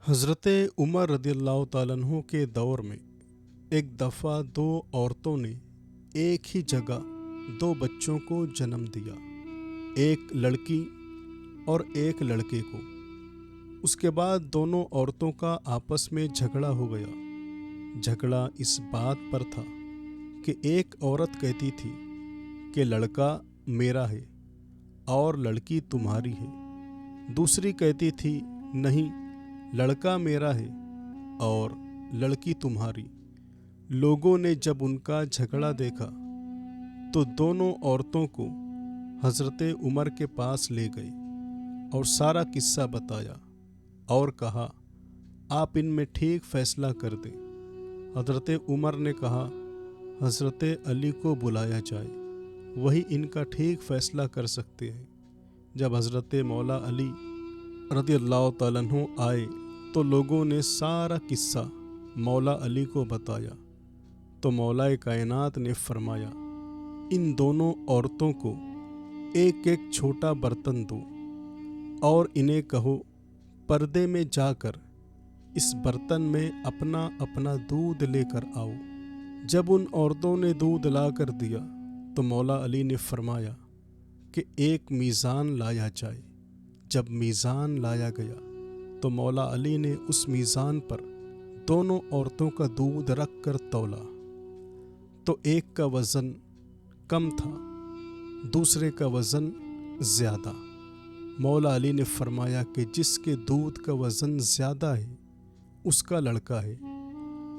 हज़रत उमर रदियल्लाहु ताला अन्हु के दौर में एक दफ़ा दो औरतों ने एक ही जगह दो बच्चों को जन्म दिया, एक लड़की और एक लड़के को। उसके बाद दोनों औरतों का आपस में झगड़ा हो गया। झगड़ा इस बात पर था कि एक औरत कहती थी कि लड़का मेरा है और लड़की तुम्हारी है। दूसरी कहती थी नहीं, लड़का मेरा है और लड़की तुम्हारी। लोगों ने जब उनका झगड़ा देखा तो दोनों औरतों को हज़रत उमर के पास ले गए और सारा किस्सा बताया और कहा, आप इनमें ठीक फैसला कर दें। हज़रत उमर ने कहा, हज़रत अली को बुलाया जाए, वही इनका ठीक फैसला कर सकते हैं। जब हज़रत मौला अली रदियल्लाहु ताला अन्हु आए तो लोगों ने सारा किस्सा मौला अली को बताया तो मौलाए कायनात ने फरमाया, इन दोनों औरतों को एक एक छोटा बर्तन दो और इन्हें कहो पर्दे में जाकर इस बर्तन में अपना अपना दूध लेकर आओ। जब उन औरतों ने दूध ला कर दिया तो मौला अली ने फरमाया कि एक मीज़ान लाया जाए। जब मीज़ान लाया गया तो मौला अली ने उस मीज़ान पर दोनों औरतों का दूध रख कर तौला तो एक का वज़न कम था, दूसरे का वज़न ज़्यादा। मौला अली ने फरमाया कि जिसके दूध का वज़न ज़्यादा है उसका लड़का है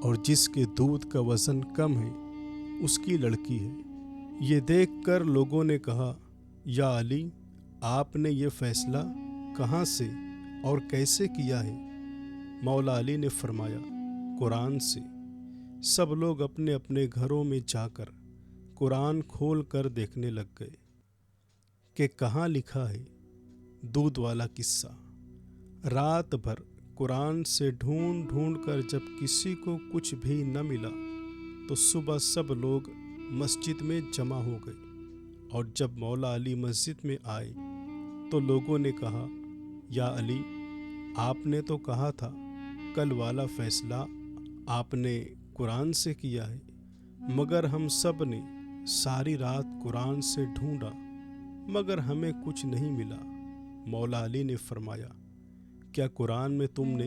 और जिसके दूध का वज़न कम है उसकी लड़की है। ये देखकर लोगों ने कहा, या अली, आपने ये फ़ैसला कहाँ से और कैसे किया है? मौला अली ने फरमाया, कुरान से। सब लोग अपने अपने घरों में जाकर कुरान खोल कर देखने लग गए कि कहाँ लिखा है दूध वाला किस्सा। रात भर कुरान से ढूंढ ढूंढ कर जब किसी को कुछ भी न मिला तो सुबह सब लोग मस्जिद में जमा हो गए और जब मौला अली मस्जिद में आए तो लोगों ने कहा, या अली, आपने तो कहा था कल वाला फैसला आपने कुरान से किया है, मगर हम सब ने सारी रात कुरान से ढूंढा मगर हमें कुछ नहीं मिला। मौला अली ने फरमाया, क्या कुरान में तुमने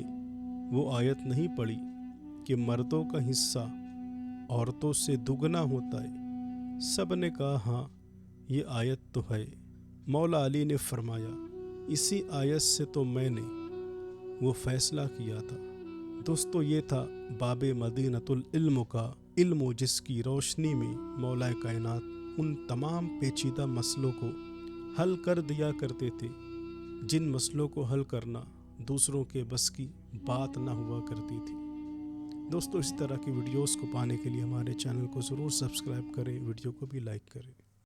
वो आयत नहीं पढ़ी कि मर्दों का हिस्सा औरतों से दुगना होता है? सब ने कहा, हाँ, ये आयत तो है। मौला अली ने फरमाया, इसी आयत से तो मैंने वो फ़ैसला किया था। दोस्तों, ये था बाबे मदीनतुल इल्म का इल्म, जिसकी रोशनी में मौलाए कायनात उन तमाम पेचीदा मसलों को हल कर दिया करते थे जिन मसलों को हल करना दूसरों के बस की बात ना हुआ करती थी। दोस्तों, इस तरह की वीडियोस को पाने के लिए हमारे चैनल को ज़रूर सब्सक्राइब करें, वीडियो को भी लाइक करें।